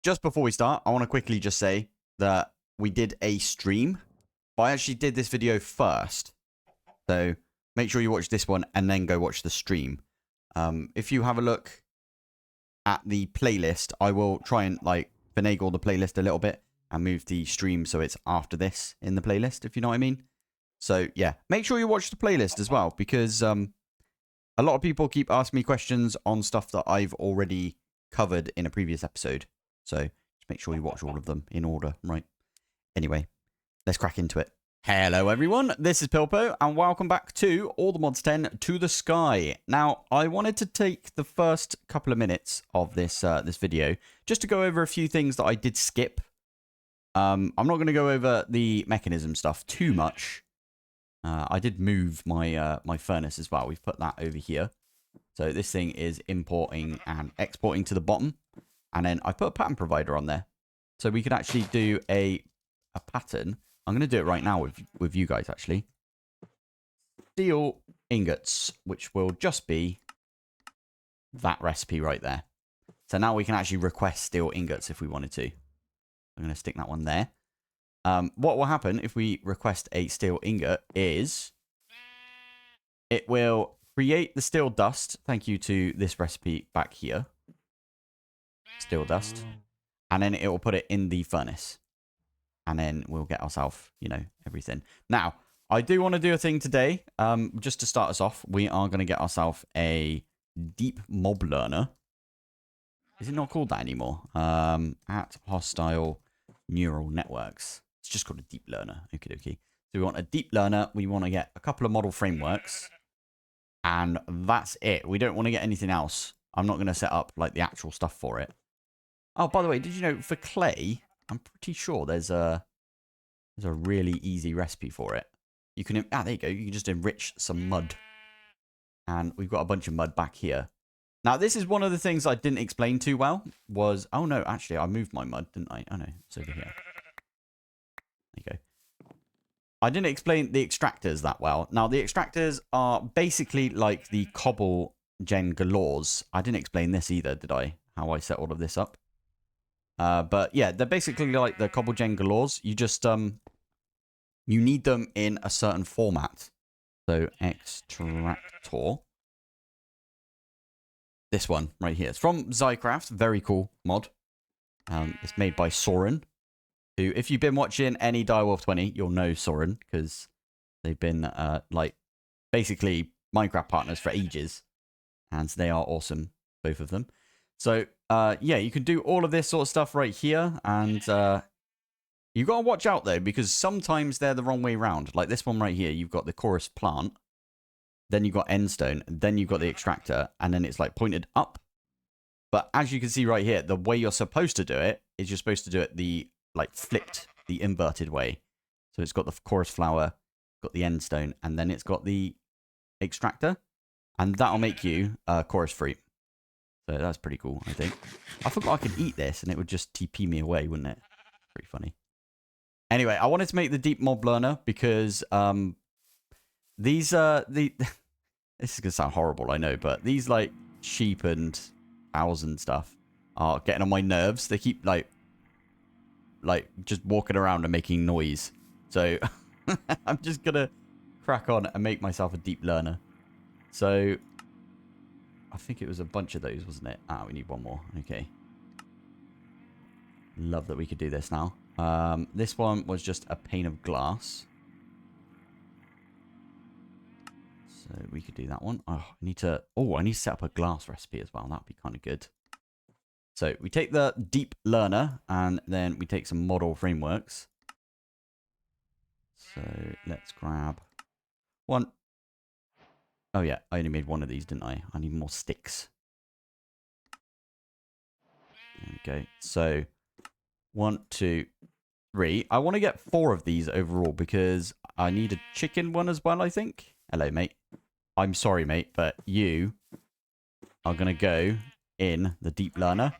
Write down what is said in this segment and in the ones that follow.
just before we start, I want to quickly just say that we did a stream, but I actually did this video first. So make sure you watch this one and then go watch the stream. If you have a look at the playlist, I will try and like finagle the playlist a little bit and move the stream so it's after this in the playlist, if you know what I mean. So yeah, make sure you watch the playlist as well, because a lot of people keep asking me questions on stuff that I've already covered in a previous episode. So just make sure you watch all of them in order, right? Anyway, let's crack into it. Hello everyone, this is Pilpoh, and welcome back to All the Mods 10 To The Sky. Now, I wanted to take the first couple of minutes of this this video just to go over a few things that I did skip. I'm not going to go over the mechanism stuff too much. I did move my my furnace as well. We've put that over here. So this thing is importing and exporting to the bottom. And then I put a pattern provider on there. So we could actually do a pattern. I'm going to do it right now with you guys, actually. Steel ingots, which will just be that recipe right there. So now we can actually request steel ingots if we wanted to. I'm going to stick that one there. What will happen if we request a steel ingot is it will create the steel dust. Thank you to this recipe back here. Steel dust. And then it will put it in the furnace. And then we'll get ourselves, you know, everything. Now, I do want to do a thing today. Just to start us off, we are going to get ourselves a deep mob learner. Is it not called that anymore? At hostile neural networks. It's just called a deep learner. Okie dokie. So we want a deep learner. We want to get a couple of model frameworks. And that's it. We don't want to get anything else. I'm not going to set up like the actual stuff for it. Oh, by the way, did you know for clay, I'm pretty sure there's a really easy recipe for it. You can, there you go. You can just enrich some mud. And we've got a bunch of mud back here. Now, this is one of the things I didn't explain too well was, oh no, actually I moved my mud, didn't I? Oh no, it's over here. There you go. I didn't explain the extractors that well. Now, the extractors are basically like the cobble gen galores. I didn't explain this either, did I? How I set all of this up. But yeah, they're basically like the cobble gen galores. You just, you need them in a certain format. So, extractor. This one right here. It's from Zycraft. Very cool mod. It's made by Soren. Who, if you've been watching any Direwolf 20, you'll know Soren. Because they've been, like, basically Minecraft partners for ages. And they are awesome. Both of them. So, yeah, you can do all of this sort of stuff right here. And you got to watch out, though. Because sometimes they're the wrong way around. Like this one right here. You've got the chorus plant. Then you've got endstone, then you've got the extractor, and then it's like pointed up. But as you can see right here, the way you're supposed to do it is you're supposed to do it the like flipped, the inverted way. So it's got the chorus flower, got the endstone, and then it's got the extractor, and that'll make you chorus fruit. So that's pretty cool, I think. I forgot I could eat this, and it would just TP me away, wouldn't it? Pretty funny. Anyway, I wanted to make the deep mob learner because these this is gonna sound horrible, I know, but these like sheep and owls and stuff are getting on my nerves. They keep like just walking around and making noise. So I'm just gonna crack on and make myself a deep learner. So I think it was a bunch of those, wasn't it? Ah, we need one more. Okay. Love that we could do this now. This one was just a pane of glass. So we could do that one. Oh, I need to set up a glass recipe as well. That'd be kind of good. So we take the deep learner and then we take some model frameworks. So let's grab one. Oh yeah, I only made one of these, didn't I? I need more sticks. There we go. So 1, 2, 3. I want to get 4 of these overall because I need a chicken one as well, I think. Hello, mate. I'm sorry, mate, but you are going to go in the deep learner.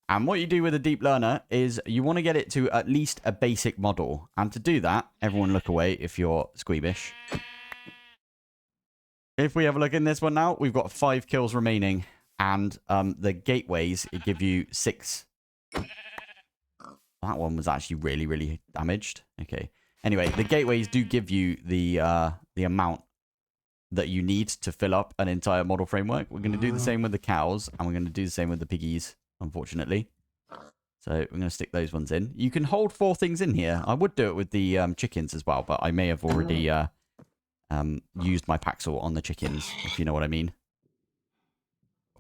And what you do with a deep learner is you want to get it to at least a basic model. And to do that, everyone look away if you're squeamish. If we have a look in this one now, we've got 5 kills remaining. And the gateways give you 6 That one was actually really, really damaged. Okay. Anyway, the gateways do give you the amount that you need to fill up an entire model framework. We're going to do the same with the cows, and we're going to do the same with the piggies, unfortunately. So we're going to stick those ones in. You can hold 4 things in here. I would do it with the chickens as well, but I may have already used my Paxel on the chickens, if you know what I mean.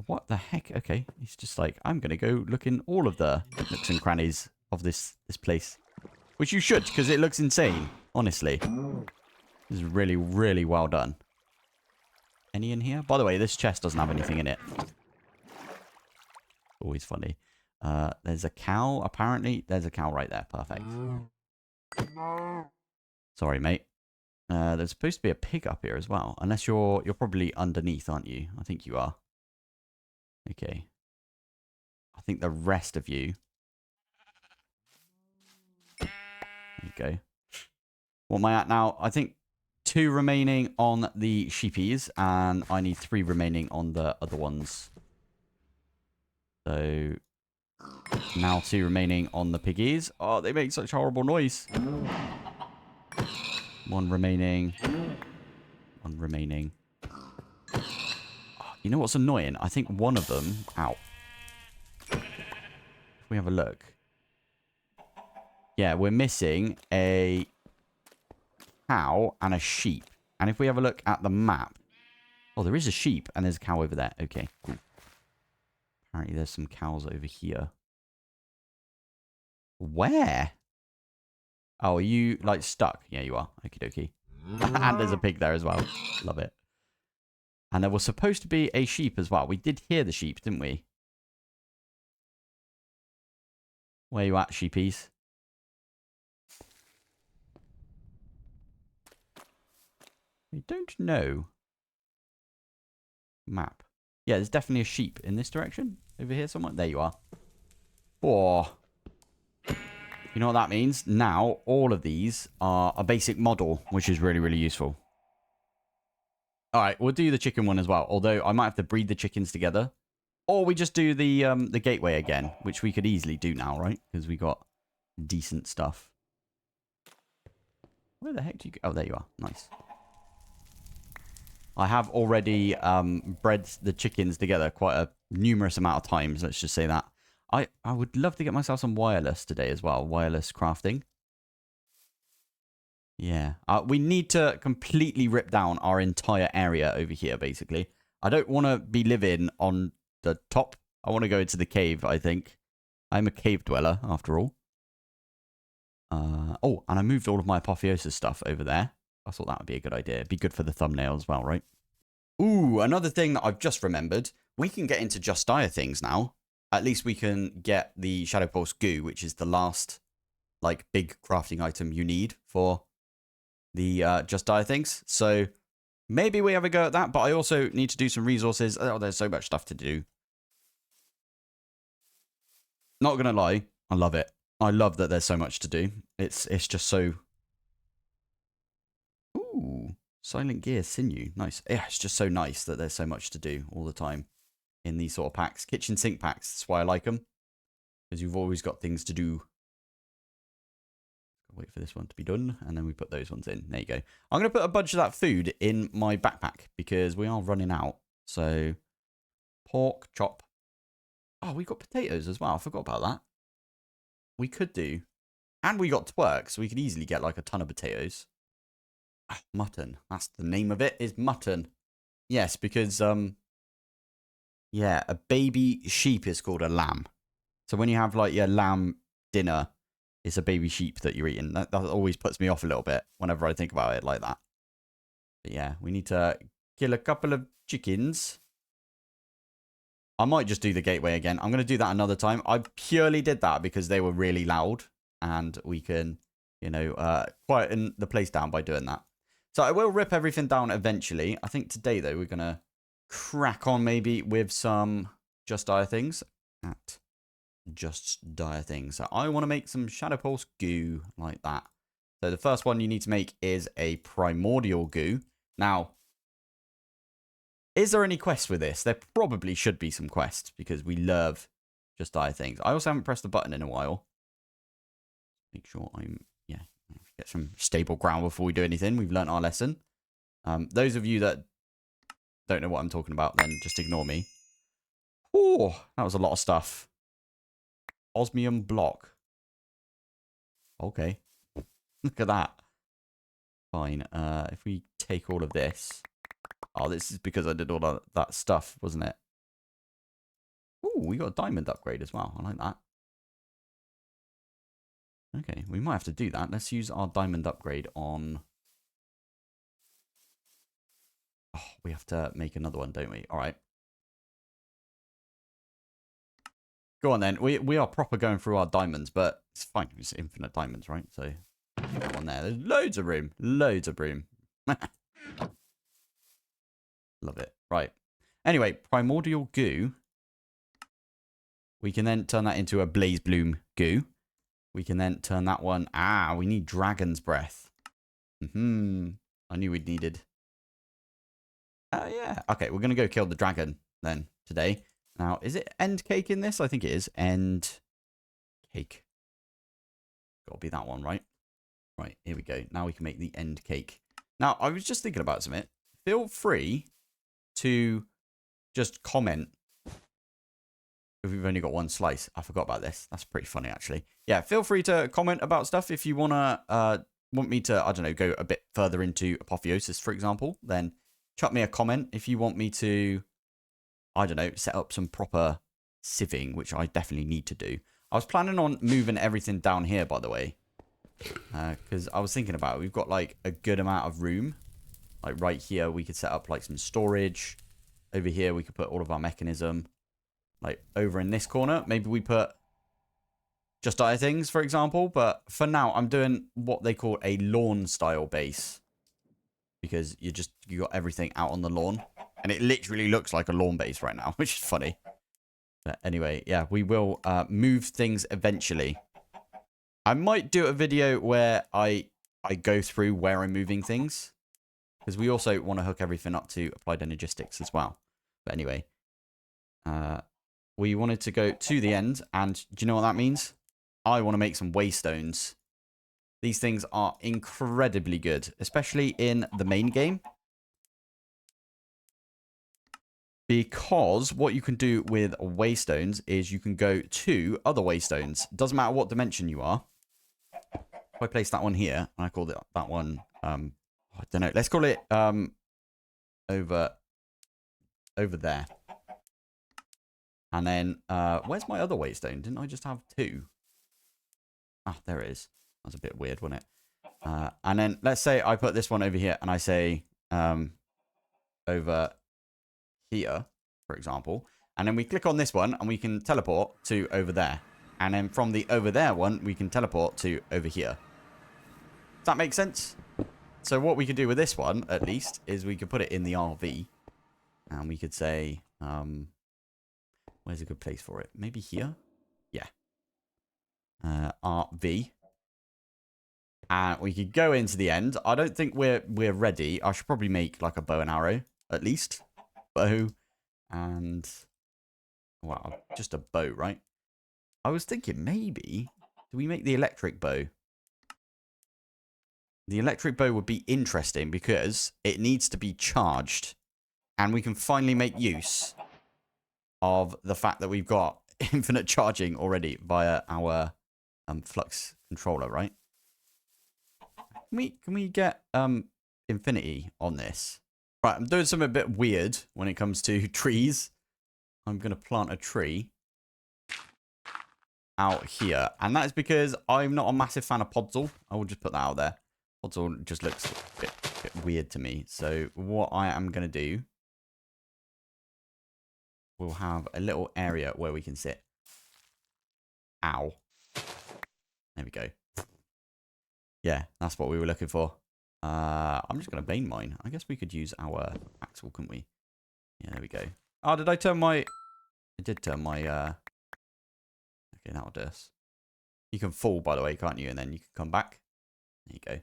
What the heck? Okay, he's just like, I'm going to go look in all of the nooks and crannies of this place. Which you should, because it looks insane, honestly. This is really, really well done. Any in here? By the way, this chest doesn't have anything in it. Always funny. There's a cow, apparently. There's a cow right there. Perfect. Sorry, mate. There's supposed to be a pig up here as well. Unless you're probably underneath, aren't you? I think you are. Okay. I think the rest of you... There you go. What am I at now? I think 2 remaining on the sheepies, and I need 3 remaining on the other ones. So now 2 remaining on the piggies. Oh, they make such horrible noise. 1 remaining. 1 remaining. Oh, you know what's annoying? I think one of them... Ow. If we have a look. Yeah, we're missing a cow and a sheep. And if we have a look at the map... Oh, there is a sheep and there's a cow over there. Okay, cool. Apparently there's some cows over here. Where? Oh, are you, like, stuck? Yeah, you are. Okie dokie. And there's a pig there as well. Love it. And there was supposed to be a sheep as well. We did hear the sheep, didn't we? Where you at, sheepies? We don't know. Map. Yeah, there's definitely a sheep in this direction. Over here somewhere. There you are. Oh. You know what that means? Now, all of these are a basic model, which is really, really useful. Alright, we'll do the chicken one as well. Although, I might have to breed the chickens together. Or we just do the gateway again, which we could easily do now, right? Because we got decent stuff. Where the heck do you go? Oh, there you are. Nice. I have already bred the chickens together quite a numerous amount of times. Let's just say that. I would love to get myself some wireless today as well. Wireless crafting. Yeah. We need to completely rip down our entire area over here, basically. I don't want to be living on the top. I want to go into the cave, I think. I'm a cave dweller, after all. Oh, and I moved all of my apotheosis stuff over there. I thought that would be a good idea. It'd be good for the thumbnail as well, right? Ooh, another thing that I've just remembered. We can get into Just Dire things now. At least we can get the Shadow Pulse goo, which is the last, like, big crafting item you need for the Just Dire things. So maybe we have a go at that, but I also need to do some resources. Oh, there's so much stuff to do. Not gonna lie, I love it. I love that there's so much to do. It's just so... Ooh, Silent Gear Sinew. Nice. Yeah, it's just so nice that there's so much to do all the time in these sort of packs. Kitchen sink packs. That's why I like them. Because you've always got things to do. Wait for this one to be done. And then we put those ones in. There you go. I'm going to put a bunch of that food in my backpack. Because we are running out. So, pork chop. Oh, we got potatoes as well. I forgot about that. We could do. And we got twerk. So we could easily get like a ton of potatoes. Ah, mutton. That's the name of it, is mutton. Yes, because, yeah, a baby sheep is called a lamb. So when you have like your lamb dinner, it's a baby sheep that you're eating. That always puts me off a little bit whenever I think about it like that. But yeah, we need to kill a couple of chickens. I might just do the gateway again. I'm going to do that another time. I purely did that because they were really loud. And we can, you know, quieten the place down by doing that. So I will rip everything down eventually. I think today, though, we're going to crack on maybe with some Just Dire things. At Just Dire things. So I want to make some Shadow Pulse goo like that. So the first one you need to make is a primordial goo. Now, is there any quests with this? There probably should be some quests because we love Just Dire things. I also haven't pressed the button in a while. Make sure yeah, get some stable ground before we do anything. We've learnt our lesson. Those of you that don't know what I'm talking about, then just ignore me. Oh, that was a lot of stuff. Osmium block. Okay. Look at that. Fine. If we take all of this. Oh, this is because I did all that stuff, wasn't it? Oh, we got a diamond upgrade as well. I like that. Okay, we might have to do that. Let's use our diamond upgrade on... Oh, we have to make another one, don't we? All right. Go on then. We are proper going through our diamonds, but it's fine. It's infinite diamonds, right? So, that one there. There's loads of room. Loads of room. Love it. Right. Anyway, primordial goo. We can then turn that into a blaze bloom goo. We can then turn that one... Ah, we need dragon's breath. I knew we'd needed... yeah. Okay, we're going to go kill the dragon then today. Now, is it end cake in this? I think it is. End cake. Got to be that one, right? Right, here we go. Now we can make the end cake. Now, I was just thinking about something. Feel free to just comment if we've only got one slice. I forgot about this. That's pretty funny, actually. Yeah, feel free to comment about stuff if you want me to, I don't know, go a bit further into apotheosis, for example. Then chuck me a comment if you want me to, I don't know, set up some proper sieving, which I definitely need to do. I was planning on moving everything down here, by the way, because I was thinking about it. We've got like a good amount of room. Like right here, we could set up like some storage. Over here, we could put all of our mechanism. Like over in this corner, maybe we put just other things, for example. But for now, I'm doing what they call a lawn style base. Because you got everything out on the lawn. And it literally looks like a lawn base right now, which is funny. But anyway, yeah, we will move things eventually. I might do a video where I go through where I'm moving things. Because we also want to hook everything up to applied energistics as well. But anyway, we wanted to go to the end. And do you know what that means? I want to make some waystones. These things are incredibly good, especially in the main game. Because what you can do with waystones is you can go to other waystones. Doesn't matter what dimension you are. If I place that one here, and I call that one, I don't know. Let's call it over there. And then, where's my other waystone? Didn't I just have two? Ah, there it is. That's a bit weird, wasn't it? And then let's say I put this one over here and I say over here, for example. And then we click on this one and we can teleport to over there. And then from the over there one, we can teleport to over here. Does that make sense? So what we could do with this one, at least, is we could put it in the RV. And we could say, where's a good place for it? Maybe here? Yeah. RV. And we could go into the end. I don't think we're ready. I should probably make like a bow and arrow, at least. Bow. And, well, just a bow, right? I was thinking maybe, do we make the electric bow? The electric bow would be interesting because it needs to be charged. And we can finally make use of the fact that we've got infinite charging already via our flux controller, right? Can we get infinity on this? Right, I'm doing something a bit weird when it comes to trees. I'm going to plant a tree out here. And that is because I'm not a massive fan of Podzol. I will just put that out there. Podzol just looks a bit weird to me. So what I am going to do, we'll have a little area where we can sit. Ow. There we go. Yeah, that's what we were looking for. I'm just going to vein mine. I guess we could use our axle, couldn't we? Yeah, there we go. Oh, did I turn my... I did turn my... Okay, that'll do us. You can fall, by the way, can't you? And then you can come back. There you go.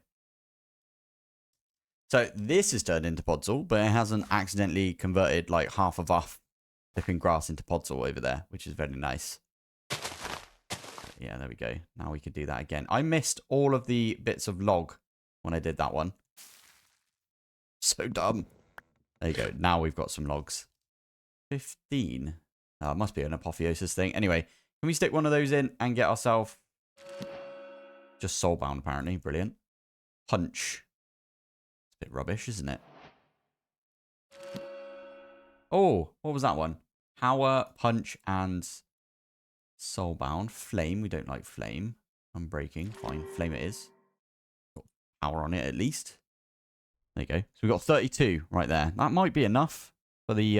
So this is turned into Podzol, but it hasn't accidentally converted like half of our flipping grass into Podzol over there, which is very nice. Yeah, there we go. Now we can do that again. I missed all of the bits of log when I did that one. So dumb. There you go. Now we've got some logs. 15. Oh, it must be an apotheosis thing. Anyway, can we stick one of those in and get ourselves just soulbound, apparently. Brilliant. Punch. It's a bit rubbish, isn't it? Oh, what was that one? Power, punch, and soulbound. Flame. We don't like flame. Unbreaking. Fine. Flame it is. Got power on it at least. There you go. So we've got 32 right there. That might be enough for the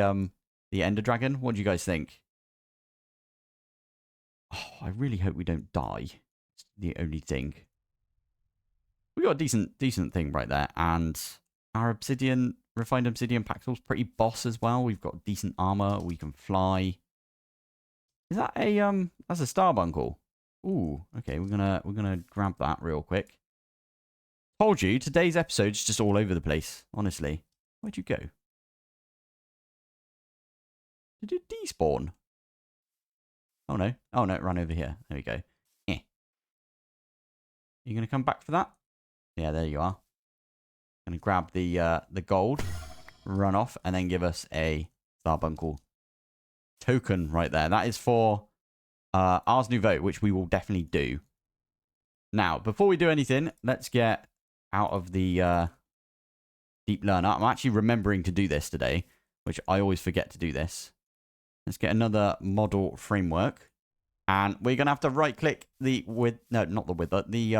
Ender Dragon. What do you guys think? Oh, I really hope we don't die. It's the only thing. We got a decent thing right there. And our obsidian, refined obsidian Paxil's pretty boss as well. We've got decent armor. We can fly. Is that a that's a Starbuncle? Ooh, okay, we're gonna grab that real quick. Told you, today's episode's just all over the place, honestly. Where'd you go? Did it despawn? Oh no. Oh no, it ran over here. There we go. Eh. You gonna come back for that? Yeah, there you are. Gonna grab the gold, run off, and then give us a Starbuncle token right there. That is for Ars Nouveau, which we will definitely do. Now, before we do anything, let's get out of the Deep Learner. I'm actually remembering to do this today, which I always forget to do this. Let's get another model framework. And we're going to have to right-click the with... No, not the wither. The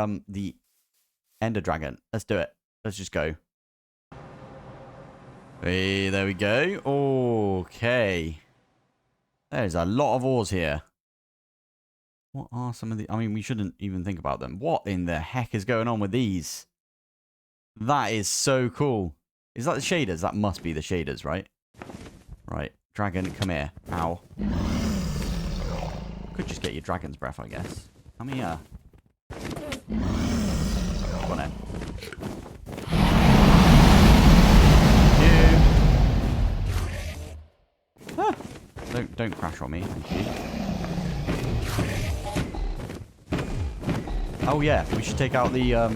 Ender Dragon. Let's do it. Let's just go. Hey, there we go. Okay. There's a lot of ores here. What are some of the... I mean, we shouldn't even think about them. What in the heck is going on with these? That is so cool. Is that the shaders? That must be the shaders, right? Right. Dragon, come here. Ow. Could just get your dragon's breath, I guess. Come here. Come on in. Ah, don't crash on me, thank you. Oh yeah, we should take out the Yeah,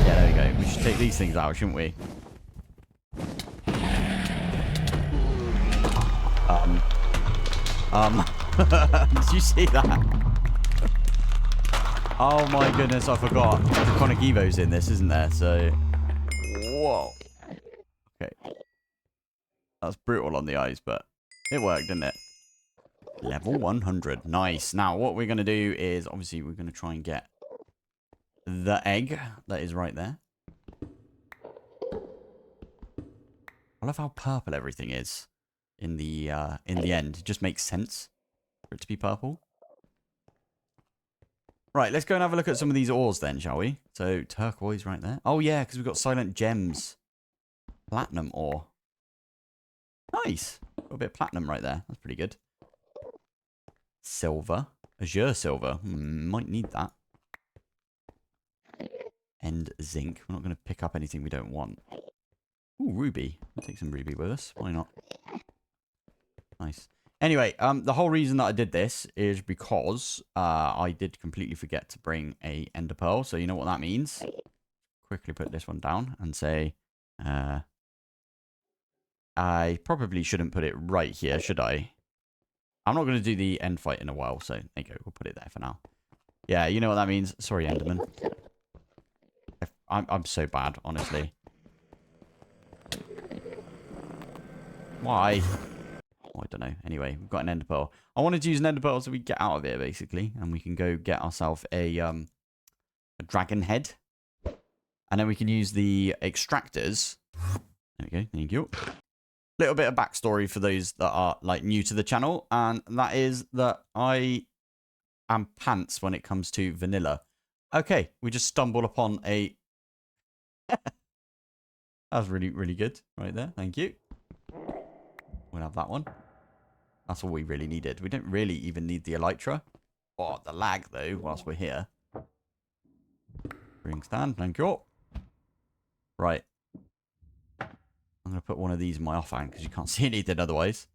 there we go. We should take these things out, shouldn't we? Did you see that? Oh my goodness, I forgot. Draconic Evo's in this, isn't there? So, whoa. Okay. That's brutal on the eyes, but it worked, didn't it? Level 100. Nice. Now, what we're going to do is, obviously, we're going to try and get the egg that is right there. I love how purple everything is in the end. It just makes sense for it to be purple. Right, let's go and have a look at some of these ores then, shall we? So, turquoise right there. Oh, yeah, because we've got silent gems. Platinum ore. Nice. Got a bit of platinum right there. That's pretty good. Silver. Azure silver. Might need that. And zinc. We're not going to pick up anything we don't want. Ooh, ruby. We'll take some ruby with us. Why not? Nice. Anyway, the whole reason that I did this is because I did completely forget to bring a ender pearl. So you know what that means? Quickly put this one down and say... I probably shouldn't put it right here, should I? I'm not going to do the end fight in a while, so there you go. We'll put it there for now. Yeah, you know what that means. Sorry, Enderman. I'm so bad, honestly. Why? Oh, I don't know. Anyway, we've got an ender pearl. I wanted to use an ender pearl so we get out of here, basically. And we can go get ourselves a dragon head. And then we can use the extractors. There we go. Thank you. Little bit of backstory for those that are like new to the channel, and that is that I am pants when it comes to vanilla. Okay, we just stumbled upon a... That was really, really good right there. Thank you. We'll have that one. That's all we really needed. We don't really even need the elytra. Oh, the lag though, whilst we're here. Ring stand, thank you. Right. I'm going to put one of these in my offhand because you can't see anything otherwise.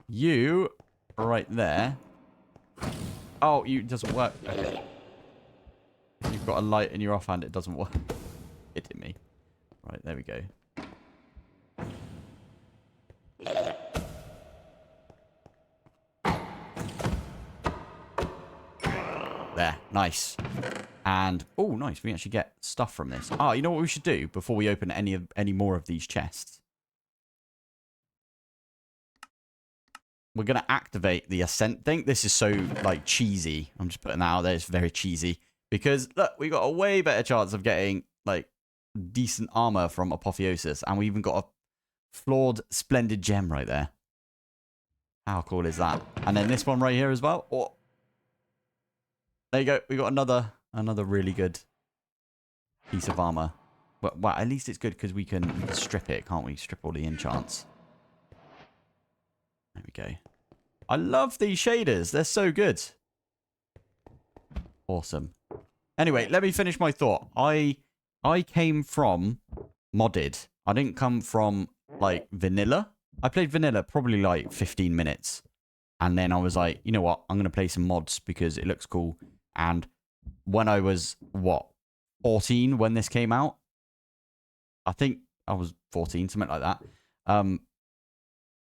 You, right there, Oh, it doesn't work. Okay. You've got a light in your offhand. It doesn't work. Hitting me. Right, there we go. There. Nice. And, oh, nice. We actually get stuff from this. Ah, you know what we should do before we open any more of these chests? We're going to activate the ascent thing. This is so, like, cheesy. I'm just putting that out there. It's very cheesy. Because, look, we got a way better chance of getting, like, decent armor from Apotheosis. And we even got a flawed, splendid gem right there. How cool is that? And then this one right here as well. Oh. There you go. We got another really good piece of armor. But, well, at least it's good because we can strip it, can't we? Strip all the enchants. There we go. I love these shaders. They're so good. Awesome. Anyway, let me finish my thought. I came from modded. I didn't come from, like, vanilla. I played vanilla probably, like, 15 minutes. And then I was like, you know what? I'm going to play some mods because it looks cool. And when I was, what, 14 when this came out? I think I was 14, something like that.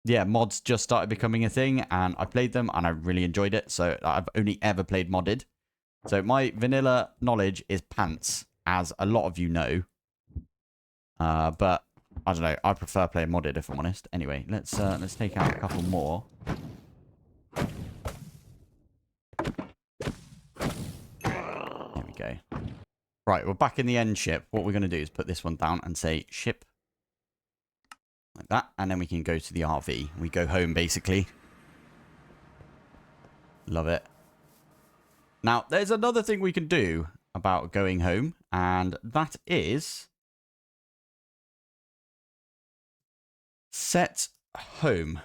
Yeah, mods just started becoming a thing, and I played them, and I really enjoyed it. So I've only ever played modded. So my vanilla knowledge is pants, as a lot of you know. But I don't know. I prefer playing modded, if I'm honest. Anyway, let's take out a couple more. There we go. Right, we're back in the end ship. What we're going to do is put this one down and say ship. Like that. And then we can go to the RV. We go home, basically. Love it. Now, there's another thing we can do about going home. And that is... set home.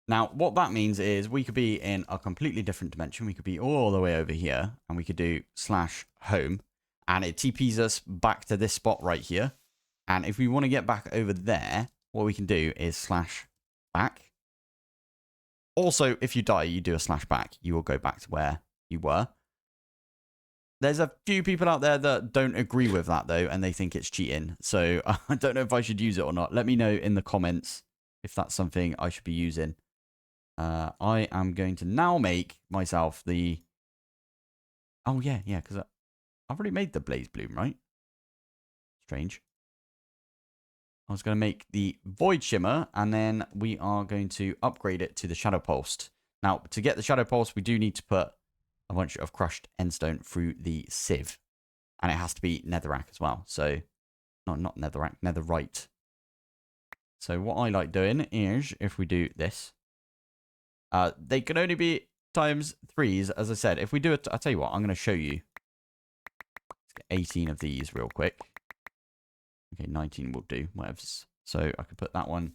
Now, what that means is we could be in a completely different dimension. We could be all the way over here. And we could do /home. And it TPs us back to this spot right here. And if we want to get back over there... what we can do is /back. Also, if you die, you do a /back. You will go back to where you were. There's a few people out there that don't agree with that, though, and they think it's cheating. So I don't know if I should use it or not. Let me know in the comments if that's something I should be using. I am going to now make myself the... oh, yeah, because I've already made the Blaze Bloom, right? Strange. I was going to make the Void Shimmer, and then we are going to upgrade it to the Shadow Pulsed. Now, to get the Shadow Pulse, we do need to put a bunch of crushed endstone through the sieve. And it has to be netherrack as well. So, not netherrack, netherite. So what I like doing is, if we do this, they can only be ×3s, as I said. If we do it, I'll tell you what, I'm going to show you. Let's get 18 of these real quick. Okay, 19 will do, whatever. So I could put that one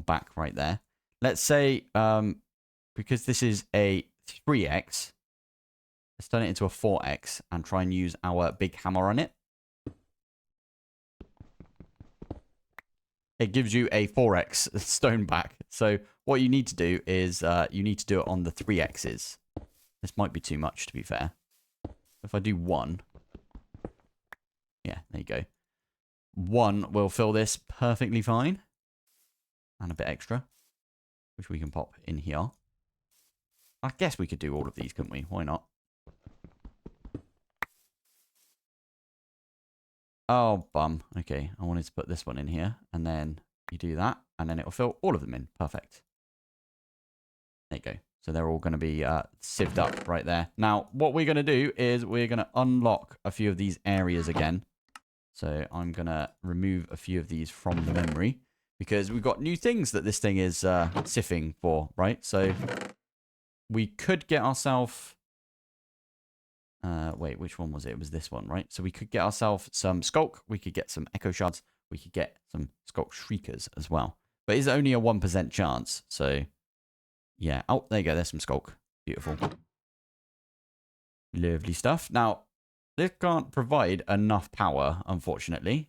back right there. Let's say, because this is a 3x, let's turn it into a 4x and try and use our big hammer on it. It gives you a 4x stone back. So what you need to do is you need to do it on the 3x's. This might be too much, to be fair. If I do 1... yeah, there you go. 1 will fill this perfectly fine. And a bit extra. Which we can pop in here. I guess we could do all of these, couldn't we? Why not? Oh, bum. Okay, I wanted to put this one in here. And then you do that. And then it'll fill all of them in. Perfect. There you go. So they're all going to be sieved up right there. Now, what we're going to do is we're going to unlock a few of these areas again. So I'm going to remove a few of these from the memory. Because we've got new things that this thing is sifting for, right? So we could get ourselves... wait, which one was it? It was this one, right? So we could get ourselves some Skulk. We could get some Echo Shards. We could get some Skulk Shriekers as well. But it's only a 1% chance. So, yeah. Oh, there you go. There's some Skulk. Beautiful. Lovely stuff. Now, this can't provide enough power, unfortunately.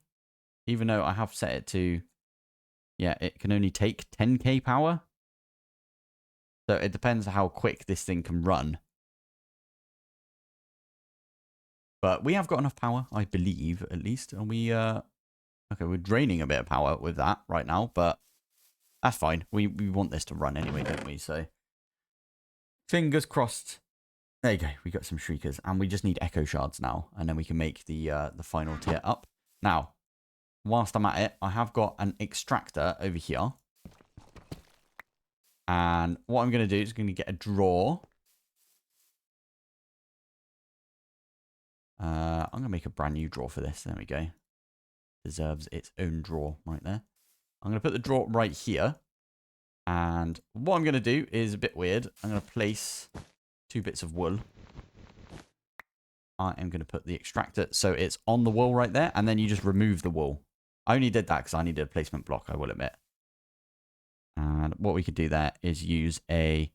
Even though I have set it to... yeah, it can only take 10k power. So it depends how quick this thing can run. But we have got enough power, I believe, at least. And we, okay, we're draining a bit of power with that right now, but that's fine. We want this to run anyway, don't we? So fingers crossed. There you go. We got some shriekers, and we just need echo shards now, and then we can make the final tier up. Now, whilst I'm at it, I have got an extractor over here. And what I'm going to do is going to get a drawer. I'm going to make a brand new drawer for this. There we go. Deserves its own drawer right there. I'm going to put the drawer right here. And what I'm going to do is a bit weird. I'm going to place 2 bits of wool. I am going to put the extractor so it's on the wool right there. And then you just remove the wool. I only did that because I needed a placement block, I will admit. And what we could do there is use a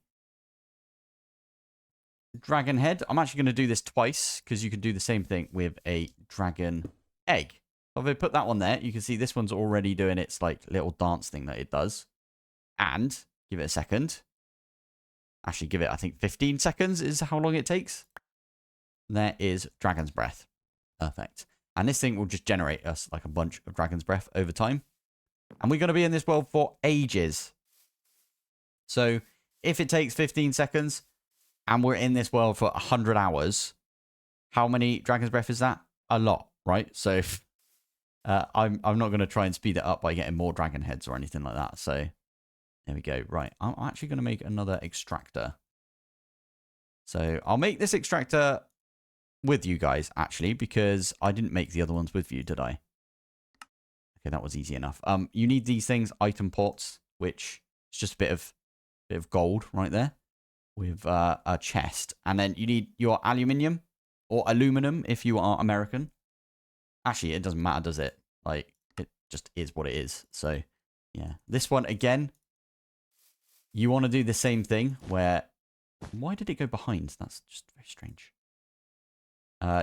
dragon head. I'm actually going to do this twice because you can do the same thing with a dragon egg. So if I put that one there, you can see this one's already doing its like little dance thing that it does. And give it a second. Actually, give it, I think, 15 seconds is how long it takes. There is dragon's breath. Perfect. And this thing will just generate us like a bunch of dragon's breath over time. And we're going to be in this world for ages. So if it takes 15 seconds and we're in this world for 100 hours, how many dragon's breath is that? A lot, right? So I'm not going to try and speed it up by getting more dragon heads or anything like that. So there we go. Right. I'm actually going to make another extractor. So I'll make this extractor with you guys, actually, because I didn't make the other ones with you, did I? Okay, that was easy enough. You need these things, item ports, which is just a bit of gold right there with a chest. And then you need your aluminium or aluminum if you are American. Actually, it doesn't matter, does it? Like, it just is what it is. So, yeah. This one, again, you want to do the same thing where... Why did it go behind? That's just very strange.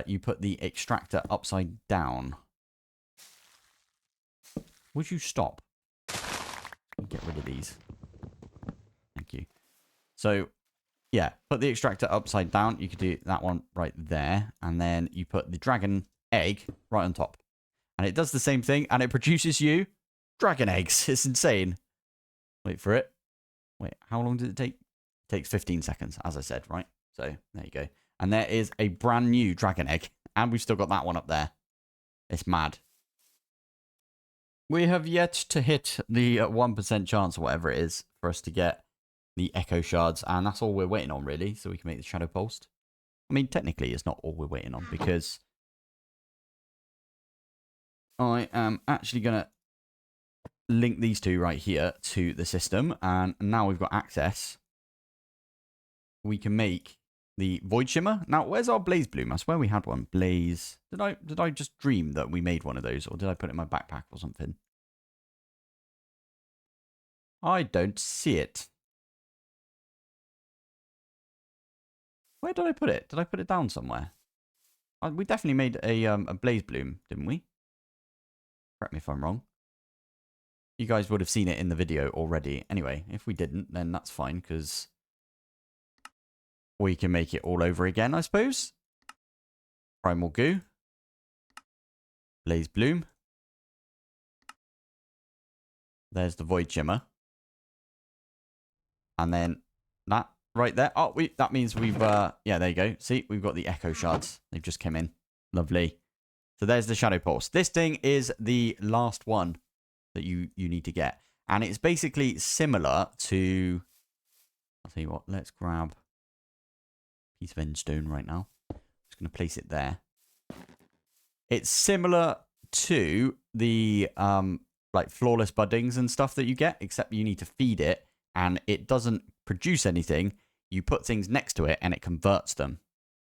You put the extractor upside down. Would you stop? Get rid of these. Thank you. So, yeah, put the extractor upside down. You could do that one right there. And then you put the dragon egg right on top. And it does the same thing. And it produces you dragon eggs. It's insane. Wait for it. Wait, how long did it take? It takes 15 seconds, as I said, right? So, there you go. And there is a brand new dragon egg. And we've still got that one up there. It's mad. We have yet to hit the 1% chance or whatever it is for us to get the echo shards. And that's all we're waiting on, really. So we can make the shadow pulsed. I mean, technically, it's not all we're waiting on because I am actually going to link these two right here to the system. And now we've got access. We can make the void shimmer. Now, where's our blaze bloom? I swear we had one. Blaze. Did I just dream that we made one of those, or did I put it in my backpack or something? I don't see it. Where did I put it? Did I put it down somewhere? We definitely made a blaze bloom, didn't we? Correct me if I'm wrong. You guys would have seen it in the video already. Anyway, if we didn't, then that's fine, because we can make it all over again, I suppose. Primal goo. Blaze bloom. There's the void shimmer. And then that right there. Oh, that means we've, yeah, there you go. See, we've got the echo shards. They've just come in. Lovely. So there's the shadow pulse. This thing is the last one that you need to get. And it's basically similar to, I'll tell you what, let's grab a piece of endstone right now. Just going to place it there. It's similar to the, like flawless buddings and stuff that you get, except you need to feed it. And it doesn't produce anything. You put things next to it and it converts them.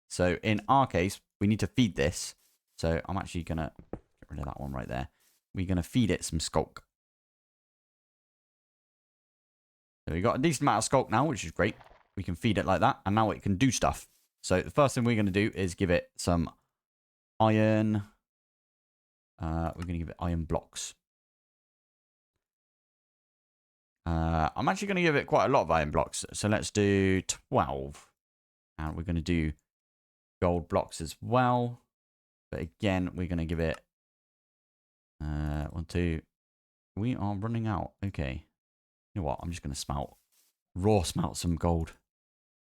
So in our case, we need to feed this. So I'm actually going to get rid of that one right there. We're going to feed it some skulk. So we've got a decent amount of skulk now, which is great. We can feed it like that. And now it can do stuff. So the first thing we're going to do is give it some iron. We're going to give it iron blocks. I'm actually going to give it quite a lot of iron blocks. So let's do 12. And we're going to do gold blocks as well. But again, we're going to give it 1, 2. We are running out. Okay. You know what? I'm just going to raw smelt some gold.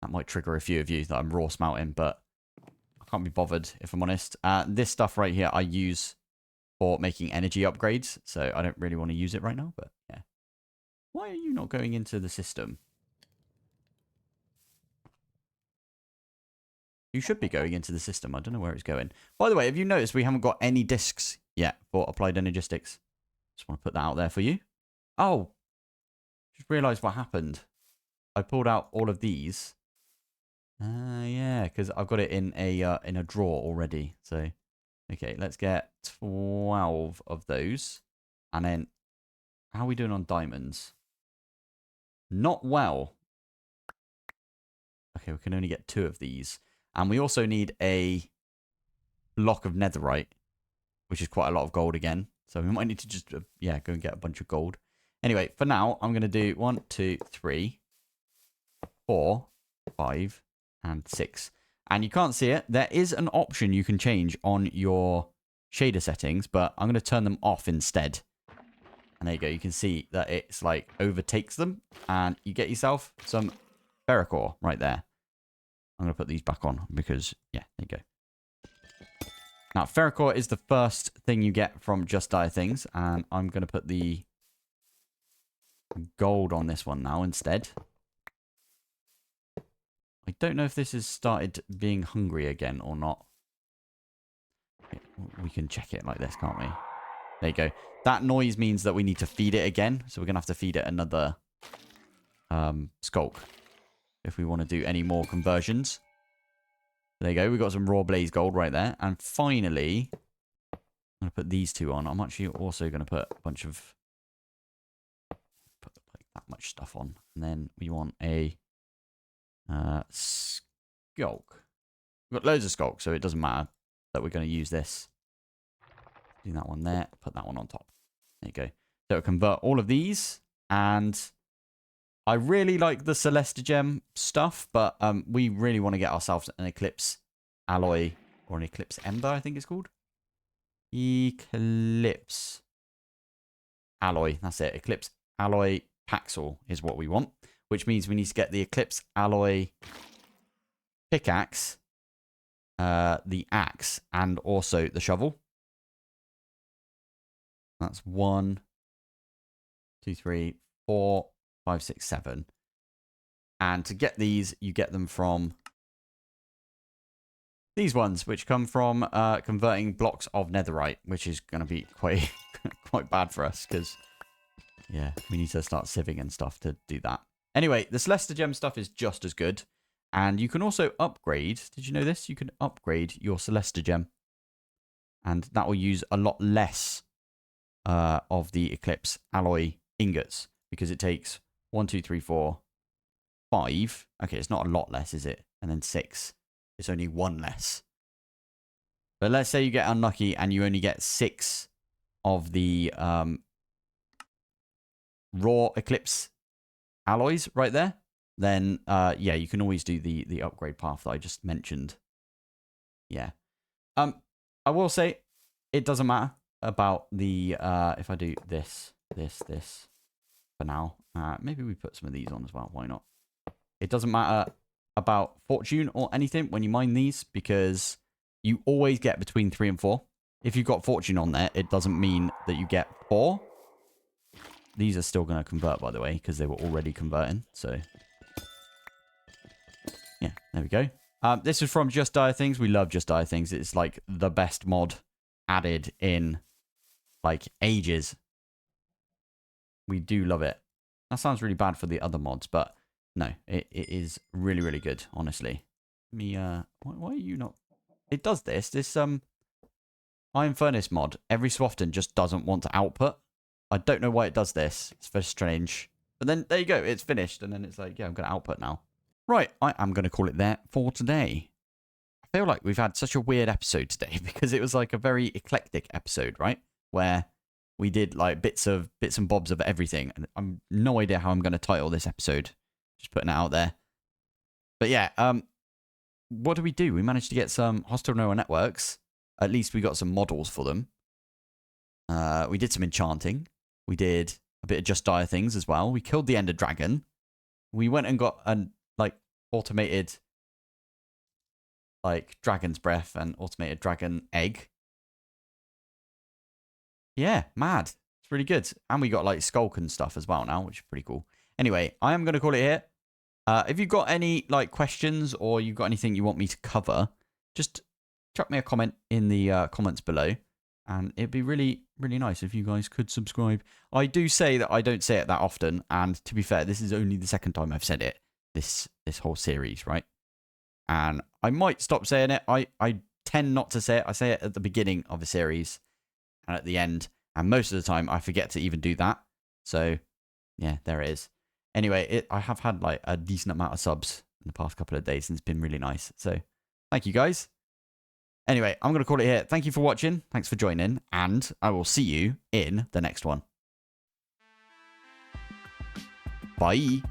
That might trigger a few of you that I'm raw smelting, but I can't be bothered if I'm honest. This stuff right here I use for making energy upgrades, so I don't really want to use it right now, but yeah. Why are you not going into the system? You should be going into the system. I don't know where it's going. By the way, have you noticed we haven't got any discs yet for applied energistics? Just want to put that out there for you. Oh, just realised what happened. I pulled out all of these. Yeah, because I've got it in a drawer already. So, okay, let's get 12 of those. And then, how are we doing on diamonds? Not well. Okay, we can only get 2 of these. And we also need a block of netherite, which is quite a lot of gold again. So we might need to just, yeah, go and get a bunch of gold. Anyway, for now, I'm going to do 1, 2, 3, 4, 5, and 6. And you can't see it. There is an option you can change on your shader settings, but I'm going to turn them off instead. And there you go. You can see that it's like overtakes them, and you get yourself some ferrocore right there. I'm going to put these back on because, yeah, there you go. Now, ferrocore is the first thing you get from Just Dire Things, and I'm going to put the gold on this one now instead. I don't know if this has started being hungry again or not. We can check it like this, can't we? There you go. That noise means that we need to feed it again, so we're going to have to feed it another skulk if we want to do any more conversions. There you go. We've got some raw blaze gold right there. And finally, I'm going to put these 2 on. I'm actually also going to put a bunch of... Put like that much stuff on. And then we want a skulk. We've got loads of skulks, so it doesn't matter that we're going to use this. Do that one there. Put that one on top. There you go. So it'll convert all of these. And I really like the Celestigem stuff, but we really want to get ourselves an Eclipse alloy, or an Eclipse Ember, I think it's called. Eclipse alloy. That's it. Eclipse alloy Paxel is what we want, which means we need to get the Eclipse alloy pickaxe, the axe, and also the shovel. That's 1, 2, 3, 4, 5, 6, 7. And to get these, you get them from these ones, which come from converting blocks of netherite, which is going to be quite quite bad for us because, yeah, we need to start sieving and stuff to do that. Anyway, the Celestigem stuff is just as good. And you can also upgrade. Did you know this? You can upgrade your Celestigem. And that will use a lot less of the Eclipse alloy ingots because it takes 1, 2, 3, 4, 5. Okay, it's not a lot less, is it? And then 6. It's only 1 less. But let's say you get unlucky and you only get 6 of the raw Eclipse alloys right there. Then, yeah, you can always do the upgrade path that I just mentioned. Yeah. I will say it doesn't matter about the, if I do this for now. Maybe we put some of these on as well. Why not? It doesn't matter about fortune or anything when you mine these because you always get between 3 and 4. If you've got fortune on there, it doesn't mean that you get 4. These are still going to convert, by the way, because they were already converting. So, yeah, there we go. This is from Just Dire Things. We love Just Dire Things. It's like the best mod added in like ages. We do love it. That sounds really bad for the other mods, but no, it is really, really good, honestly. Why are you not... It does this. This Iron Furnace mod, every so often just doesn't want to output. I don't know why it does this. It's very strange. But then, there you go. It's finished. And then it's like, yeah, I'm going to output now. Right, I am going to call it there for today. I feel like we've had such a weird episode today because it was like a very eclectic episode, right? Where We did like bits and bobs of everything. And I'm no idea how I'm going to title this episode. Just putting it out there. But yeah, what do? We managed to get some hostile neural networks. At least we got some models for them. We did some enchanting. We did a bit of just dire things as well. We killed the Ender Dragon. We went and got an automated dragon's breath and automated dragon egg. Yeah, mad. It's really good. And we got Skulk and stuff as well now, which is pretty cool. Anyway, I am going to call it here. If you've got any questions or you've got anything you want me to cover, just drop me a comment in the comments below. And it'd be really, really nice if you guys could subscribe. I do say that I don't say it that often. And to be fair, this is only the second time I've said it this whole series, right? And I might stop saying it. I tend not to say it. I say it at the beginning of a series and at the end. And most of the time, I forget to even do that. So, yeah, there it is. Anyway, I have had a decent amount of subs in the past couple of days, and it's been really nice. So, thank you guys. Anyway, I'm going to call it here. Thank you for watching. Thanks for joining. And I will see you in the next one. Bye.